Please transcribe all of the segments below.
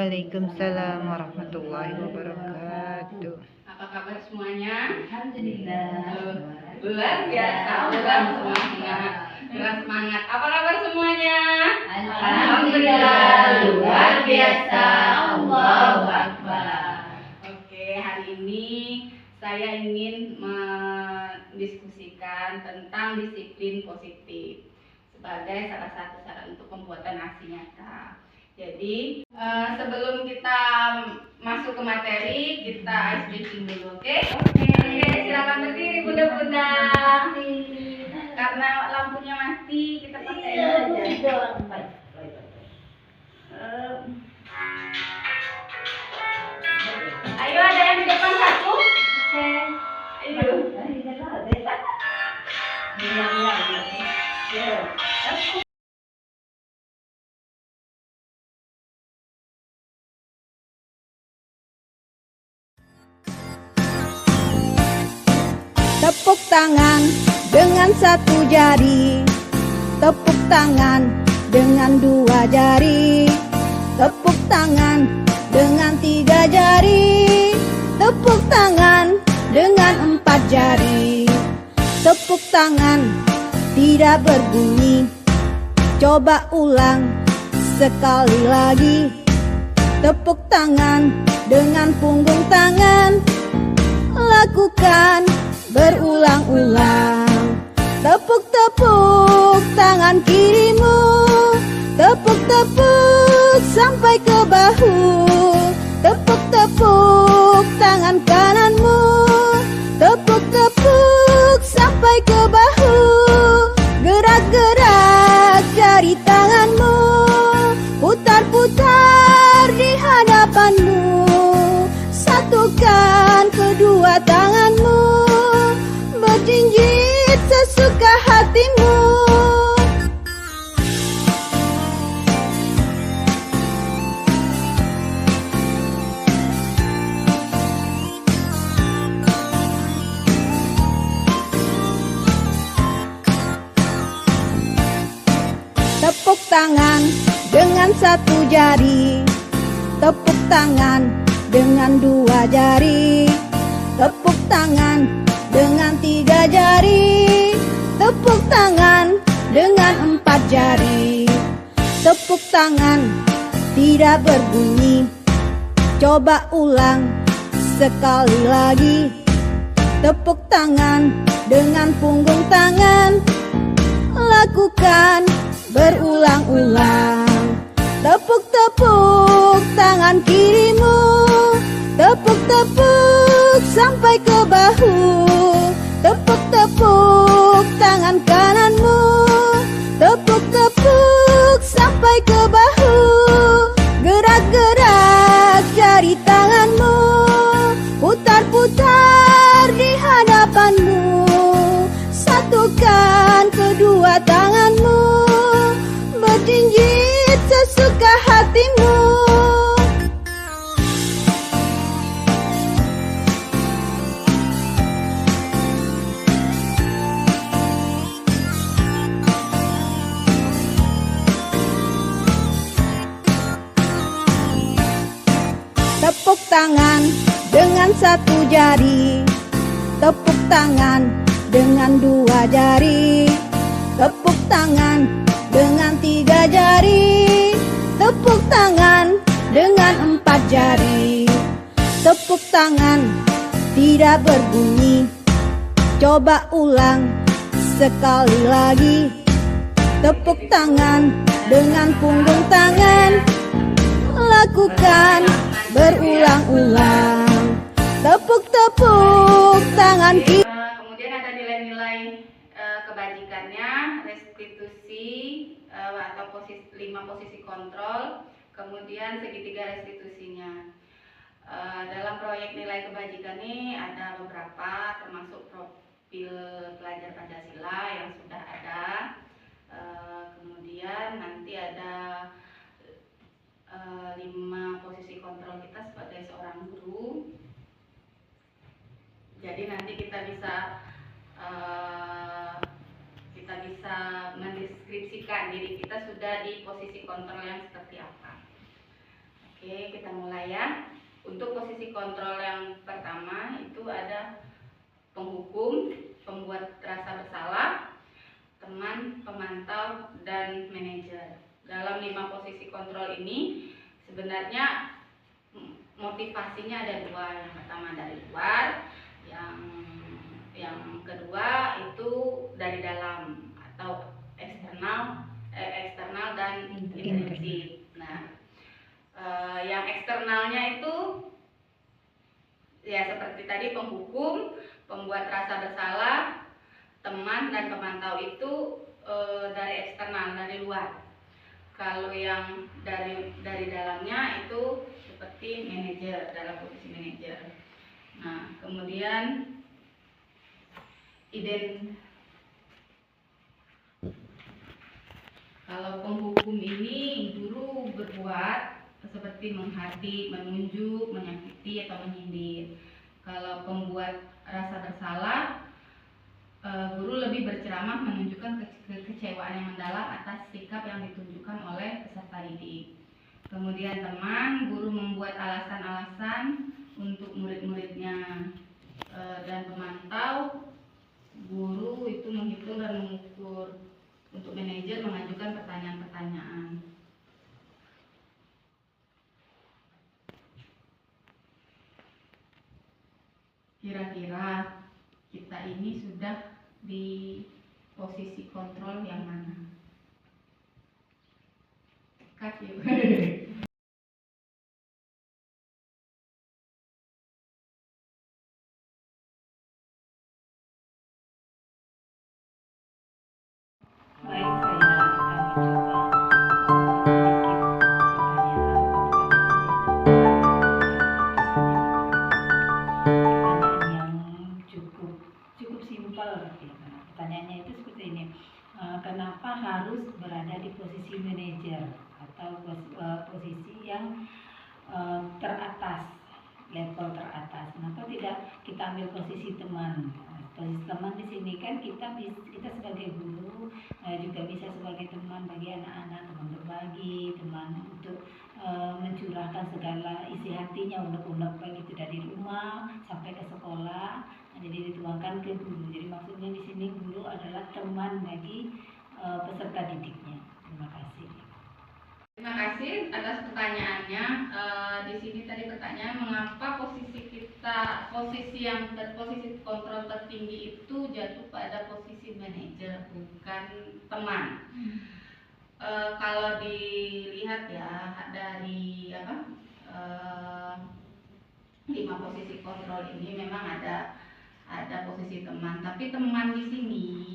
Waalaikumsalam warahmatullahi wabarakatuh. Apa kabar semuanya? Alhamdulillah. Luar biasa, luar semangat. Apa kabar semuanya? Alhamdulillah, luar biasa. Allahu Akbar. Oke, hari ini saya ingin mendiskusikan tentang disiplin positif sebagai salah satu cara untuk pembuatan aksi nyata. Jadi sebelum kita masuk ke materi, kita ice breaking dulu, oke? Oke, silakan berdiri bunda-bunda. Karena lampunya mati, kita pakai ini aja. Ayo, ada yang di depan satu? Oke. Ayo. Tepuk tangan dengan satu jari, tepuk tangan dengan dua jari, tepuk tangan dengan tiga jari, tepuk tangan dengan empat jari. Tepuk tangan tidak berbunyi, coba ulang sekali lagi. Tepuk tangan dengan punggung tangan, lakukan berulang-ulang. Tepuk-tepuk tangan kirimu, tepuk-tepuk sampai ke bahu. Tepuk-tepuk tangan kananmu, tepuk-tepuk sampai ke bahu. Gerak-gerak jari tanganmu, putar-putar di hadapanmu. Satukan kedua tanganmu, berjinjit sesuka hatimu. Tepuk tangan dengan satu jari, tepuk tangan dengan dua jari, tepuk tangan dengan tiga jari, tepuk tangan dengan empat jari. Tepuk tangan tidak berbunyi, coba ulang sekali lagi. Tepuk tangan dengan punggung tangan, lakukan berulang-ulang. Tepuk-tepuk tangan kirimu, tepuk-tepuk sampai ke bahu. Tepuk-tepuk tangan kananmu, tepuk-tepuk sampai ke bahu. Gerak-gerak jari tanganmu, putar-putar di hadapanmu. Satukan kedua tanganmu, berjinjit sesuka hatimu. Tepuk tangan dengan satu jari, tepuk tangan dengan dua jari, tepuk tangan dengan tiga jari, tepuk tangan dengan empat jari. Tepuk tangan tidak berbunyi, coba ulang sekali lagi. Tepuk tangan dengan punggung tangan, lakukan berulang-ulang. Tepuk-tepuk tangan kiri. Kemudian ada nilai-nilai kebajikannya, restitusi atau posisi 5 posisi kontrol, kemudian segitiga restitusinya. Dalam proyek nilai kebajikan ini ada beberapa, termasuk profil pelajar Pancasila yang sudah ada. Kemudian nanti ada 5 posisi kontrol kita sebagai seorang guru. Jadi nanti kita bisa mendeskripsikan diri kita sudah di posisi kontrol yang seperti apa. Oke. Oke, kita mulai ya. Untuk posisi kontrol yang pertama itu ada penghukum, pembuat rasa bersalah, teman, pemantau, dan manajer. Dalam 5 posisi kontrol ini sebenarnya motivasinya ada 2. Yang pertama dari luar, yang kedua itu dari dalam atau eksternal dan intrinsik. Nah, yang eksternalnya itu ya seperti tadi penghukum, pembuat rasa bersalah, teman, dan pemantau itu dari eksternal, dari luar. Kalau yang dari dalamnya itu seperti manajer, dalam posisi manajer. Nah, kemudian kalau penghukum ini guru berbuat seperti menghati, menunjuk, menyakiti, atau menyindir. Kalau pembuat rasa bersalah, guru lebih berceramah menunjukkan kekecewaan yang mendalam atas sikap yang ditunjukkan oleh peserta didik. Kemudian teman, guru membuat alasan-alasan untuk murid-muridnya. Dan pemantau, guru itu menghitung dan mengukur. Untuk manajer mengajukan pertanyaan-pertanyaan. Kira-kira kita ini sudah di posisi kontrol yang mana? Cut yuk. Baik, saya akan mencoba pertanyaan yang cukup simpel. Pertanyaannya itu seperti ini. Kenapa harus berada di posisi manajer atau posisi yang teratas, level teratas? Kenapa tidak kita ambil posisi teman? Posisi teman di sini kan kita sebagai guru juga bisa sebagai teman bagi anak-anak, teman berbagi, teman untuk mencurahkan segala isi hatinya, unek-unek baik itu dari rumah sampai ke sekolah. Jadi dituangkan ke guru. Jadi maksudnya di sini guru adalah teman bagi peserta didiknya. Terima kasih. Terima kasih atas pertanyaannya. Di sini tadi pertanyaan mengapa posisi kontrol tertinggi itu jatuh pada posisi manajer bukan teman. Kalau dilihat ya dari 5 posisi kontrol ini memang ada posisi teman, tapi teman di sini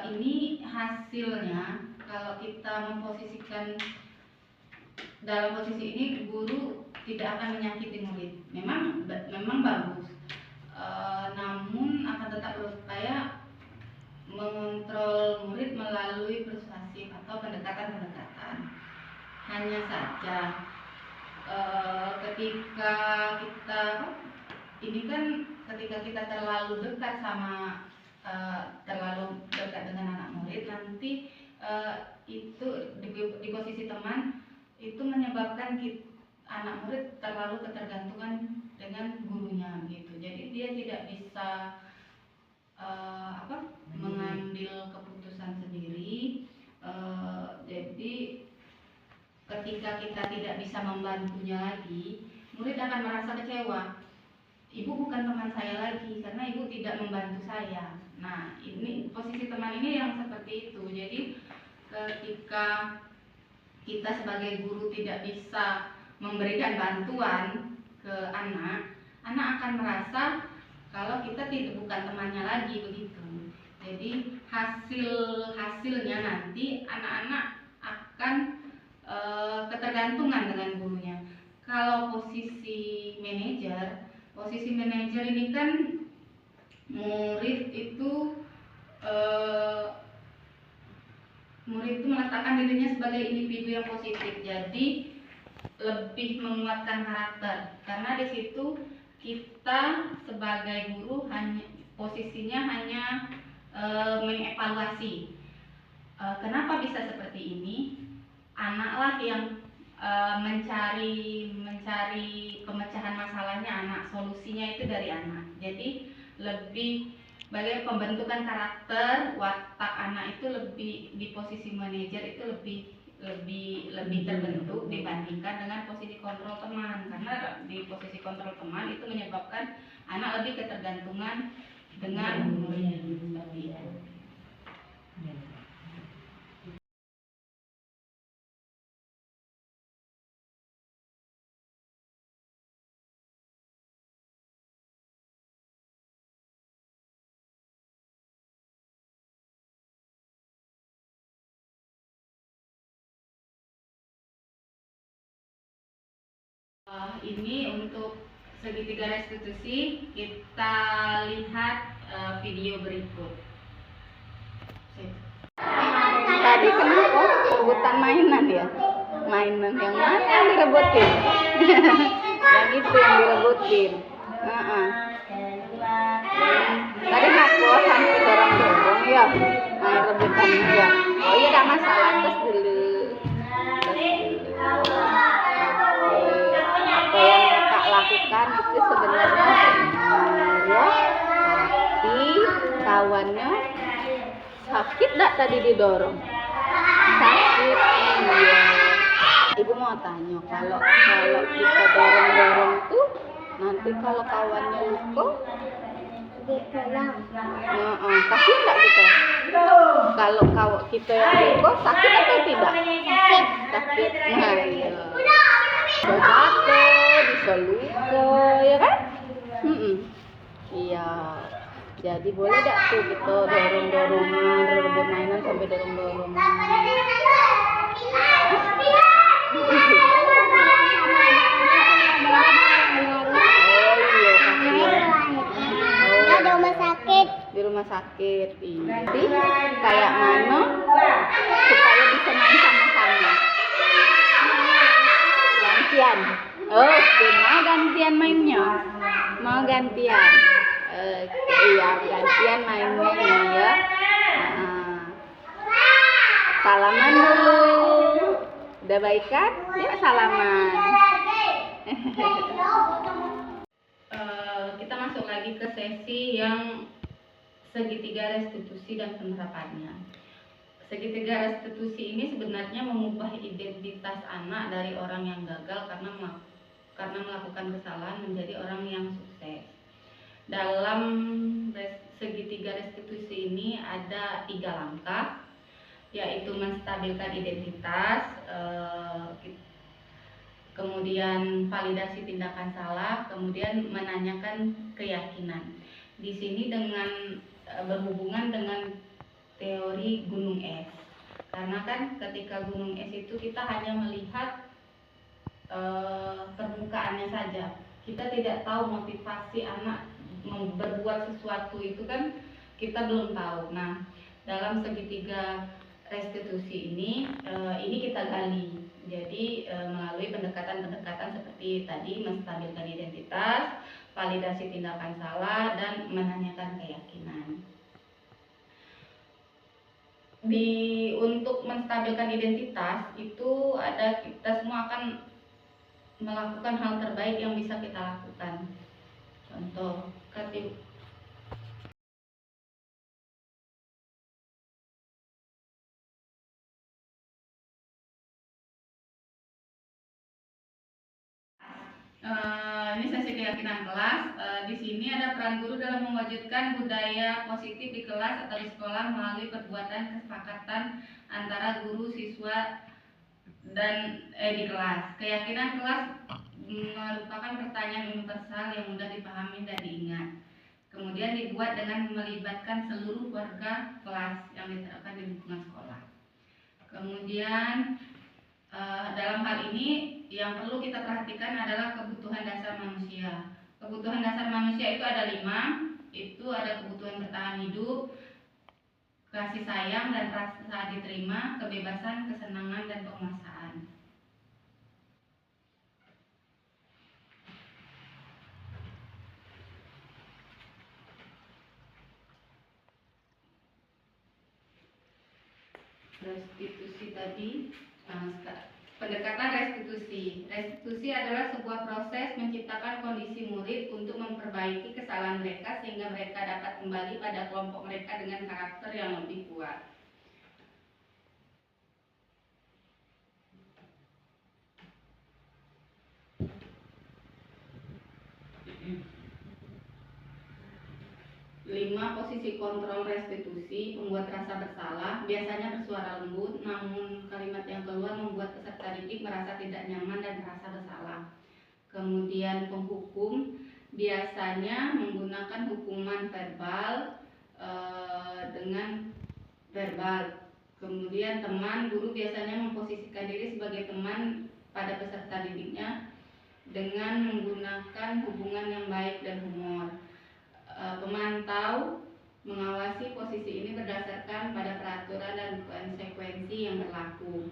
ini hasilnya kalau kita memposisikan dalam posisi ini, guru tidak akan menyakiti murid. Memang bagus, namun akan tetap berupaya mengontrol murid melalui persuasif atau pendekatan-pendekatan. Hanya saja ketika kita terlalu dekat dengan anak murid, nanti itu di posisi teman itu menyebabkan anak murid terlalu ketergantungan dengan gurunya gitu. Jadi dia tidak bisa mengambil keputusan sendiri. Jadi ketika kita tidak bisa membantunya lagi, murid akan merasa kecewa. Ibu bukan teman saya lagi karena ibu tidak membantu saya. Nah, ini posisi teman ini yang seperti itu. Jadi ketika kita sebagai guru tidak bisa memberikan bantuan ke anak akan merasa kalau kita bukan temannya lagi begitu. Jadi hasilnya nanti anak-anak akan ketergantungan dengan gurunya. Kalau posisi manajer ini kan murid itu meletakkan dirinya sebagai individu yang positif, jadi lebih menguatkan karakter. Karena di situ kita sebagai guru posisinya hanya mengevaluasi. Kenapa bisa seperti ini? anak lah yang mencari pemecahan masalahnya anak, solusinya itu dari anak. Jadi lebih bagaimana pembentukan karakter watak anak itu lebih di posisi manajer itu lebih terbentuk dibandingkan dengan posisi kontrol teman, karena di posisi kontrol teman itu menyebabkan anak lebih ketergantungan dengan seperti itu. Ini untuk segitiga restitusi, kita lihat video berikut. Tadi kenapa rebutan mainan ya? Mainan yang mana yang direbutin? Yang itu yang direbutin. Tadi ngaku sampai dorong-dorong ya, main rebutannya ya. Oh iya, gak masalah, terus dulu. Apa yang Kak lakukan itu sebenarnya benar ya, tapi kawannya sakit gak tadi didorong? Sakit, iya. Ibu mau tanya, kalau kita dorong-dorong tuh nanti kalau kawannya luka, kasihan nggak gitu? Kalau kita yang luka sakit atau tidak? Sakit. Nah, iya. Bisa jatuh, bisa luka, ya kan? Iya. Jadi boleh gak tuh kita dorong-dorongan, rebut mainan sampai dorong-dorongan? Di rumah sakit. Jadi kayak mana supaya bisa main sama-sama? Gantian. Oke, mau gantian mainnya? Mau gantian? Iya, gantian mainnya ya. Salaman dulu. Udah baik kan? Yuk salaman. Kita masuk lagi ke sesi yang segitiga restitusi dan penerapannya. Segitiga restitusi ini sebenarnya mengubah identitas anak dari orang yang gagal karena melakukan kesalahan menjadi orang yang sukses. Dalam segitiga restitusi ini ada 3 langkah, yaitu menstabilkan identitas, kemudian validasi tindakan salah, kemudian menanyakan keyakinan. Di sini dengan berhubungan dengan teori gunung es, karena kan ketika gunung es itu kita hanya melihat permukaannya saja, kita tidak tahu motivasi anak berbuat sesuatu itu kan kita belum tahu. Nah, dalam segitiga restitusi ini kita gali. Jadi melalui pendekatan-pendekatan seperti tadi, menstabilkan identitas, validasi tindakan salah, dan menanyakan keyakinan. Untuk menstabilkan identitas itu kita semua akan melakukan hal terbaik yang bisa kita lakukan. Contoh, ini sesi keyakinan kelas. Di sini ada peran guru dalam mewujudkan budaya positif di kelas atau di sekolah melalui perbuatan kesepakatan antara guru, siswa, dan di kelas. Keyakinan kelas merupakan pertanyaan universal yang mudah dipahami dan diingat. Kemudian dibuat dengan melibatkan seluruh warga kelas yang diterapkan di lingkungan sekolah. Kemudian dalam hal ini yang perlu kita perhatikan adalah kebutuhan dasar manusia. Kebutuhan dasar manusia itu ada 5. Itu ada kebutuhan bertahan hidup, kasih sayang dan rasa diterima, kebebasan, kesenangan, dan penguasaan. Restitusi tadi Pendekatan restitusi. Restitusi adalah sebuah proses menciptakan kondisi murid untuk memperbaiki kesalahan mereka sehingga mereka dapat kembali pada kelompok mereka dengan karakter yang lebih kuat. Lima, posisi kontrol restitusi. Membuat rasa bersalah, biasanya bersuara lembut, namun kalimat yang keluar membuat peserta didik merasa tidak nyaman dan merasa bersalah. Kemudian penghukum, biasanya menggunakan hukuman verbal dengan verbal. Kemudian teman, guru biasanya memposisikan diri sebagai teman pada peserta didiknya dengan menggunakan hubungan yang baik dan humor. Pemantau mengawasi posisi ini berdasarkan pada peraturan dan konsekuensi yang berlaku.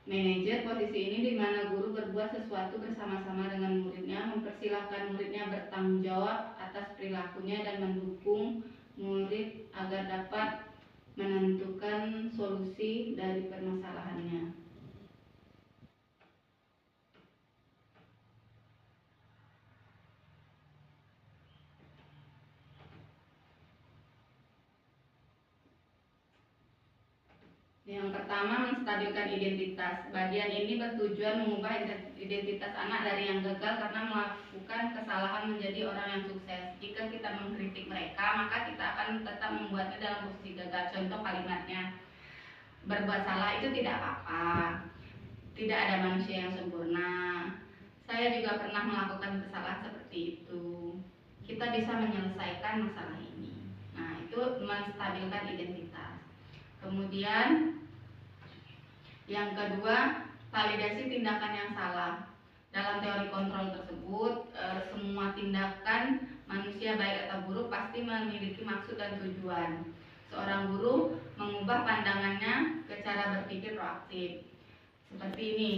Manajer, posisi ini di mana guru berbuat sesuatu bersama-sama dengan muridnya, mempersilahkan muridnya bertanggung jawab atas perilakunya dan mendukung murid agar dapat menentukan solusi dari permasalahannya. Yang pertama, menstabilkan identitas. Bagian ini bertujuan mengubah identitas anak dari yang gagal karena melakukan kesalahan menjadi orang yang sukses. Jika kita mengkritik mereka, maka kita akan tetap membuatnya dalam posisi gagal. Contoh kalimatnya, berbuat salah itu tidak apa-apa. Tidak ada manusia yang sempurna. Saya juga pernah melakukan kesalahan seperti itu. Kita bisa menyelesaikan masalah ini. Nah, itu menstabilkan identitas. Kemudian yang kedua, validasi tindakan yang salah. Dalam teori kontrol tersebut, semua tindakan manusia baik atau buruk pasti memiliki maksud dan tujuan. Seorang guru mengubah pandangannya ke cara berpikir proaktif. Seperti ini,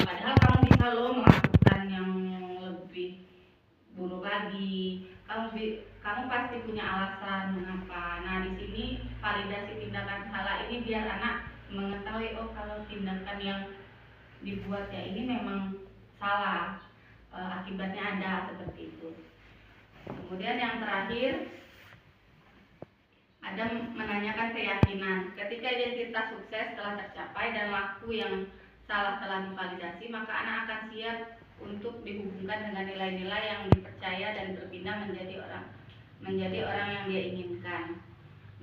padahal kamu bisa loh melakukan yang lebih buruk lagi. Kamu pasti punya alasan mengapa. Nah, di sini validasi tindakan salah ini biar anak mengetahui, oh kalau tindakan yang dibuat ya ini memang salah, akibatnya ada seperti itu. Kemudian yang terakhir, ada menanyakan keyakinan. Ketika identitas sukses telah tercapai dan laku yang salah telah divalidasi, maka anak akan siap untuk dihubungkan dengan nilai-nilai yang dipercaya dan berpindah menjadi orang yang dia inginkan.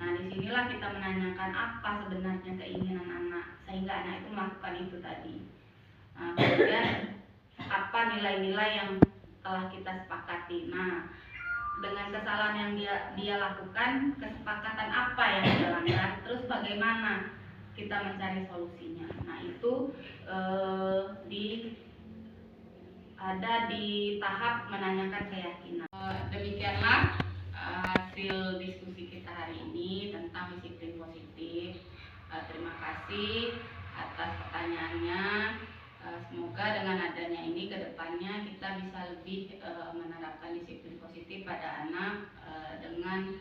Nah, disinilah kita menanyakan apa sebenarnya keinginan anak sehingga anak itu melakukan itu tadi. Nah, kemudian apa nilai-nilai yang telah kita sepakati. Nah, dengan kesalahan yang dia lakukan, kesepakatan apa yang dijalankan, terus bagaimana kita mencari solusinya. Nah, itu ada di tahap menanyakan keyakinan. Demikianlah hasil diskusi kita hari ini tentang disiplin positif. Terima kasih atas pertanyaannya. Semoga dengan adanya ini ke depannya kita bisa lebih menerapkan disiplin positif pada anak dengan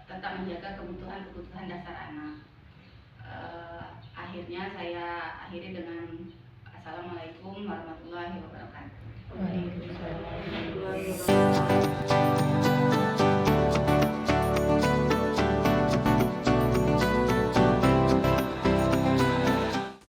tetap menjaga kebutuhan dasar anak. Akhirnya saya akhiri dengan Assalamualaikum warahmatullahi wabarakatuh. Waalaikumsalam.